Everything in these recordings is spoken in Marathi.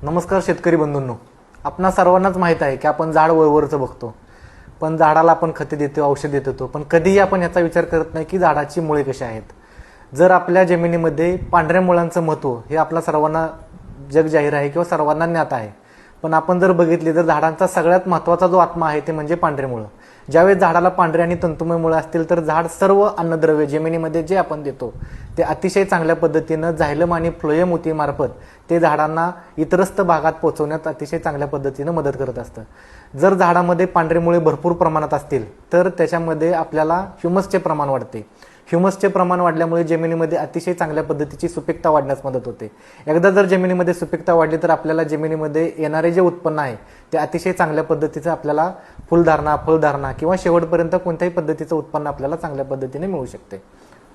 नमस्कार शेतकरी बंधूंनो, आपणा सर्वांनाच माहीत आहे की आपण झाड वरवरचं बघतो, पण झाडाला आपण खते देतो, औषध देतो, पण कधीही आपण याचा विचार करत नाही की झाडाची मुळे कशी आहेत. जर आपल्या जमिनीमध्ये पांढऱ्या मुळांचं महत्त्व हे आपल्या सर्वांना जग जाहीर आहे किंवा सर्वांना ज्ञात आहे, पण आपण जर बघितले तर झाडांचा सगळ्यात महत्त्वाचा जो आत्मा आहे ते म्हणजे पांढरे मुळं. ज्यावेळेस झाडाला पांढरे आणि तंतुमय मुळं असतील तर झाड सर्व अन्नद्रव्य जमिनीमध्ये जे आपण देतो ते अतिशय चांगल्या पद्धतीनं झायलम आणि फ्लोएम ऊतीमार्फत ते झाडांना इतरस्त भागात पोहोचवण्यात अतिशय चांगल्या पद्धतीनं मदत करत असतं. जर झाडामध्ये पांढरे मुळे भरपूर प्रमाणात असतील तर त्याच्यामध्ये आपल्याला ह्युमसचे प्रमाण वाढते. ह्युमसचे प्रमाण वाढल्यामुळे जमिनीमध्ये अतिशय चांगल्या पद्धतीची सुपीकता वाढण्यास मदत होते. एकदा जर जमिनीमध्ये सुपीकता वाढली तर आपल्याला जमिनीमध्ये येणारे जे उत्पन्न आहे ते अतिशय चांगल्या पद्धतीचं आपल्याला फुलधारणा, फळधारणा किंवा शेवटपर्यंत कोणत्याही पद्धतीचं उत्पन्न आपल्याला चांगल्या पद्धतीने मिळू शकते.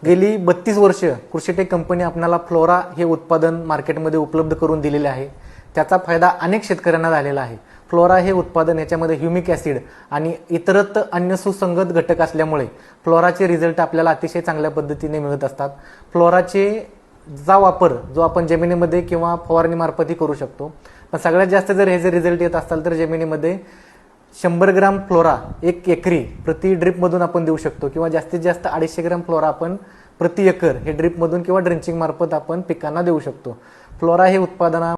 गेली 32 वर्ष कृषीटेक कंपनी आपल्याला फ्लोरा हे उत्पादन मार्केटमध्ये उपलब्ध करून दिलेले आहे. त्याचा फायदा अनेक शेतकऱ्यांना झालेला आहे. फ्लोरा हे उत्पादन याच्यामध्ये ह्युमिक ॲसिड आणि इतरत अन्य सुसंगत घटक असल्यामुळे फ्लोराचे रिझल्ट आपल्याला अतिशय चांगल्या पद्धतीने मिळत असतात. फ्लोराचे चा वापर जो आपण जमिनीमध्ये किंवा फवारणीमार्फतही करू शकतो, पण सगळ्यात जास्त जर हे जे रिझल्ट येत असतात तर जमिनीमध्ये 100 ग्राम फ्लोरा 1 एकरी प्रति ड्रिपमधून आपण देऊ शकतो किंवा जास्तीत जास्त 250 ग्राम फ्लोरा आपण प्रति एकर हे ड्रिपमधून किंवा ड्रेंचिंग मार्फत आपण पिकांना देऊ शकतो. फ्लोरा हे उत्पादना